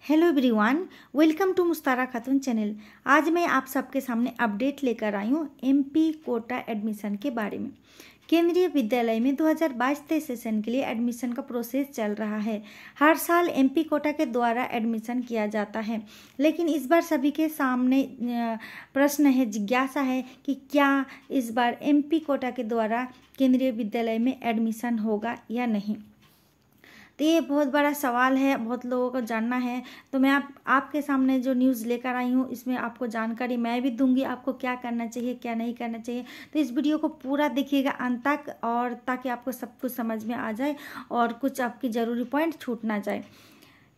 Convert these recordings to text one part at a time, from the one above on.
Hello everyone, welcome to मुस्तारा Khatoon channel. आज मैं आप सबके सामने अपडेट लेकर आई हूँ एमपी कोटा एडमिशन के बारे में। केंद्रीय विद्यालय में 2022-23 सेशन के लिए एडमिशन का प्रोसेस चल रहा है। हर साल एमपी कोटा के द्वारा एडमिशन किया जाता है, लेकिन इस बार सभी के सामने प्रश्न है, जिज्ञासा है कि क्या इस बार एमपी कोटा के द्वारा केंद्रीय विद्यालय में एडमिशन होगा या नहीं। तो ये बहुत बड़ा सवाल है, बहुत लोगों को जानना है। तो मैं आपके सामने जो न्यूज़ लेकर आई हूँ, इसमें आपको जानकारी मैं भी दूंगी, आपको क्या करना चाहिए क्या नहीं करना चाहिए। तो इस वीडियो को पूरा देखिएगा अंत तक, और ताकि आपको सब कुछ समझ में आ जाए और कुछ आपकी ज़रूरी पॉइंट छूट ना जाए।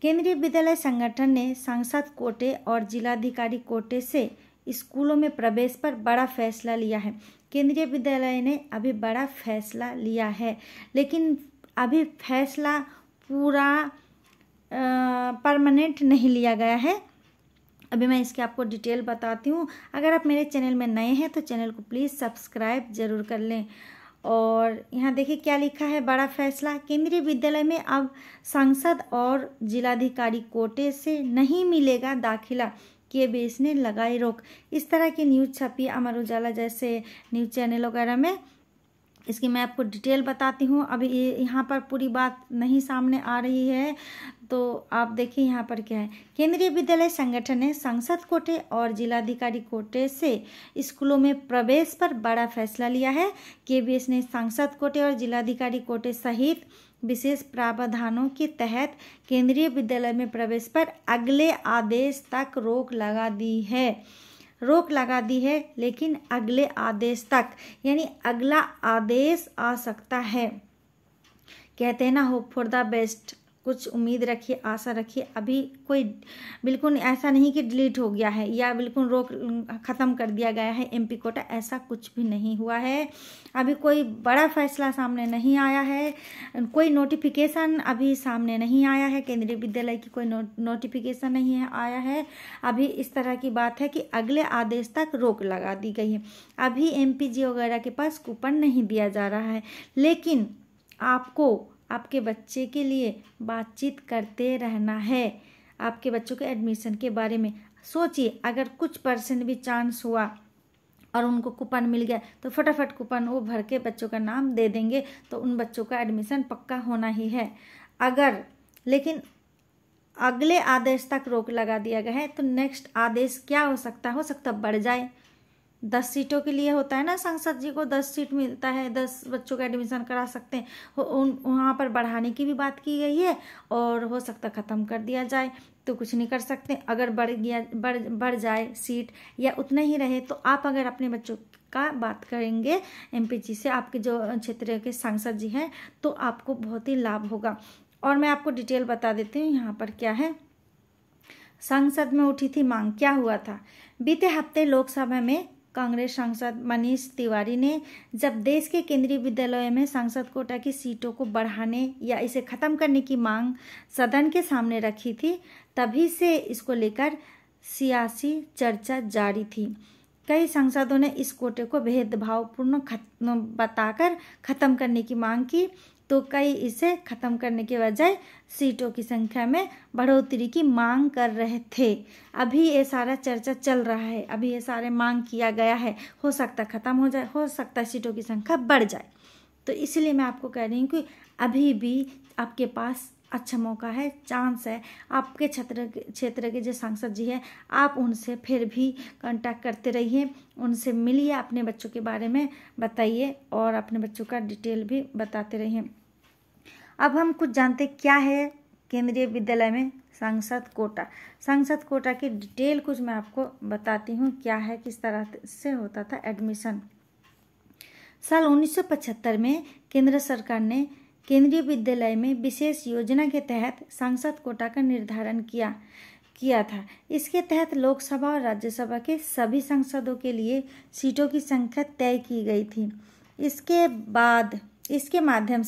केंद्रीय विद्यालय संगठन ने सांसद कोटे और जिलाधिकारी कोटे से स्कूलों में प्रवेश पर बड़ा फैसला लिया है। केंद्रीय विद्यालय ने अभी बड़ा फैसला लिया है, लेकिन अभी फैसला पूरा परमानेंट नहीं लिया गया है। अभी मैं इसके आपको डिटेल बताती हूँ। अगर आप मेरे चैनल में नए हैं तो चैनल को प्लीज़ सब्सक्राइब जरूर कर लें। और यहाँ देखिए क्या लिखा है, बड़ा फैसला। केंद्रीय विद्यालय में अब सांसद और जिलाधिकारी कोटे से नहीं मिलेगा दाखिला, केबीएस ने लगाई रोक। इस तरह की न्यूज़ छपी अमर उजाला जैसे न्यूज़ चैनल वगैरह में। इसकी मैं आपको डिटेल बताती हूँ। अभी यहाँ पर पूरी बात नहीं सामने आ रही है, तो आप देखिए यहाँ पर क्या है। केंद्रीय विद्यालय संगठन ने सांसद कोटे और जिलाधिकारी कोटे से स्कूलों में प्रवेश पर बड़ा फैसला लिया है। केबीएस ने सांसद कोटे और जिलाधिकारी कोटे सहित विशेष प्रावधानों के तहत केंद्रीय विद्यालय में प्रवेश पर अगले आदेश तक रोक लगा दी है, लेकिन अगले आदेश तक, यानी अगला आदेश आ सकता है। कहते हैं ना, होप फॉर द बेस्ट, कुछ उम्मीद रखिए, आशा रखिए। अभी कोई बिल्कुल ऐसा नहीं कि डिलीट हो गया है या बिल्कुल रोक ख़त्म कर दिया गया है एमपी कोटा, ऐसा कुछ भी नहीं हुआ है। अभी कोई बड़ा फैसला सामने नहीं आया है, कोई नोटिफिकेशन अभी सामने नहीं आया है, केंद्रीय विद्यालय की कोई नोटिफिकेशन नहीं है आया है। अभी इस तरह की बात है कि अगले आदेश तक रोक लगा दी गई है। अभी एमपीजी वगैरह के पास कूपन नहीं दिया जा रहा है, लेकिन आपको आपके बच्चे के लिए बातचीत करते रहना है। आपके बच्चों के एडमिशन के बारे में सोचिए। अगर कुछ % भी चांस हुआ और उनको कूपन मिल गया तो फटाफट कूपन वो भर के बच्चों का नाम दे देंगे, तो उन बच्चों का एडमिशन पक्का होना ही है। लेकिन अगले आदेश तक रोक लगा दिया गया है, तो नेक्स्ट आदेश क्या हो सकता बढ़ जाए। 10 सीटों के लिए होता है ना, सांसद जी को 10 सीट मिलता है, 10 बच्चों का एडमिशन करा सकते हैं। वहाँ पर बढ़ाने की भी बात की गई है, और हो सकता ख़त्म कर दिया जाए तो कुछ नहीं कर सकते। अगर बढ़ जाए सीट या उतने ही रहे, तो आप अगर अपने बच्चों का बात करेंगे एमपीजी से, आपके जो क्षेत्र के सांसद जी हैं, तो आपको बहुत ही लाभ होगा। और मैं आपको डिटेल बता देती हूँ यहाँ पर क्या है। संसद में उठी थी मांग, क्या हुआ था। बीते हफ्ते लोकसभा में कांग्रेस सांसद मनीष तिवारी ने जब देश के केंद्रीय विद्यालयों में सांसद कोटा की सीटों को बढ़ाने या इसे खत्म करने की मांग सदन के सामने रखी थी, तभी से इसको लेकर सियासी चर्चा जारी थी। कई सांसदों ने इस कोटे को भेदभावपूर्ण बताकर खत्म करने की मांग की, तो कई इसे खत्म करने के बजाय सीटों की संख्या में बढ़ोतरी की मांग कर रहे थे। अभी ये सारा चर्चा चल रहा है, अभी ये सारे मांग किया गया है। हो सकता खत्म हो जाए, हो सकता सीटों की संख्या बढ़ जाए। तो इसलिए मैं आपको कह रही हूँ कि अभी भी आपके पास अच्छा मौका है, चांस है। आपके क्षेत्र के जो सांसद जी हैं, आप उनसे फिर भी कांटेक्ट करते रहिए, उनसे मिलिए, अपने बच्चों के बारे में बताइए और अपने बच्चों का डिटेल भी बताते रहिए। अब हम कुछ जानते क्या है केंद्रीय विद्यालय में सांसद कोटा की डिटेल कुछ मैं आपको बताती हूँ, क्या है, किस तरह से होता था एडमिशन। साल 1975 में केंद्र सरकार ने केंद्रीय विद्यालय में विशेष योजना के तहत सांसद कोटा का निर्धारण किया था। इसके तहत लोकसभा और राज्यसभा के सभी सांसदों के लिए सीटों की संख्या तय की गई थी। इसके माध्यम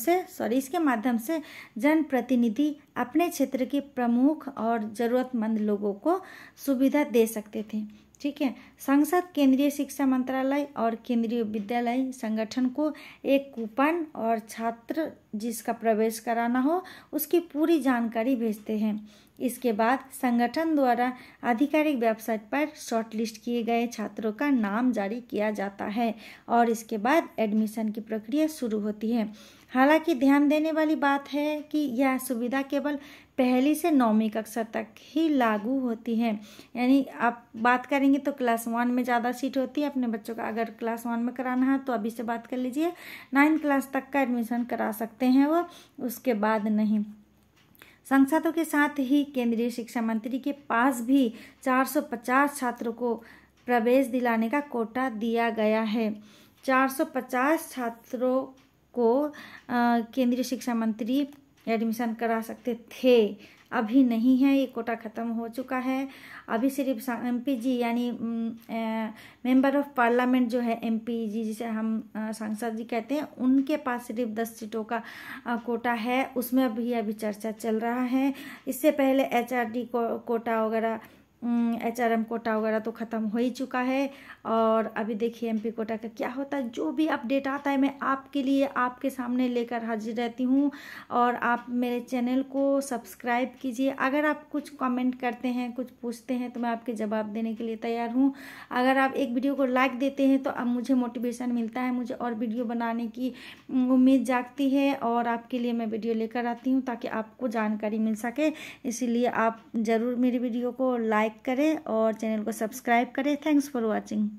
से जनप्रतिनिधि अपने क्षेत्र के प्रमुख और जरूरतमंद लोगों को सुविधा दे सकते थे। ठीक है। संसद केंद्रीय शिक्षा मंत्रालय और केंद्रीय विद्यालय संगठन को एक कूपन और छात्र जिसका प्रवेश कराना हो उसकी पूरी जानकारी भेजते हैं। इसके बाद संगठन द्वारा आधिकारिक वेबसाइट पर शॉर्टलिस्ट किए गए छात्रों का नाम जारी किया जाता है और इसके बाद एडमिशन की प्रक्रिया शुरू होती है। हालांकि ध्यान देने वाली बात है कि यह सुविधा केवल पहली से 9वीं कक्षा तक ही लागू होती है। यानी आप बात करेंगे तो क्लास 1 में ज़्यादा सीट होती है। अपने बच्चों का अगर क्लास 1 में कराना है तो अभी से बात कर लीजिए, 9th क्लास तक का एडमिशन करा सकते हैं वो, उसके बाद नहीं। सांसदों के साथ ही केंद्रीय शिक्षा मंत्री के पास भी 450 छात्रों को प्रवेश दिलाने का कोटा दिया गया है। 450 छात्रों को केंद्रीय शिक्षा मंत्री एडमिशन करा सकते थे, अभी नहीं है, ये कोटा ख़त्म हो चुका है। अभी सिर्फ एमपीजी यानी मेंबर ऑफ पार्लियामेंट जो है, एमपीजी जिसे हम सांसद जी कहते हैं, उनके पास सिर्फ 10 सीटों का कोटा है, उसमें अभी चर्चा चल रहा है। इससे पहले एचआरडी कोटा वगैरह, एचआरएम कोटा वगैरह तो ख़त्म हो ही चुका है। और अभी देखिए एमपी कोटा का क्या होता है। जो भी अपडेट आता है मैं आपके लिए आपके सामने लेकर हाजिर रहती हूँ। और आप मेरे चैनल को सब्सक्राइब कीजिए। अगर आप कुछ कमेंट करते हैं, कुछ पूछते हैं तो मैं आपके जवाब देने के लिए तैयार हूँ। अगर आप एक वीडियो को लाइक देते हैं तो अब मुझे मोटिवेशन मिलता है, मुझे और वीडियो बनाने की उम्मीद जागती है और आपके लिए मैं वीडियो लेकर आती हूँ ताकि आपको जानकारी मिल सके। इसीलिए आप ज़रूर मेरी वीडियो को लाइक करें और चैनल को सब्सक्राइब करें। Thanks for watching.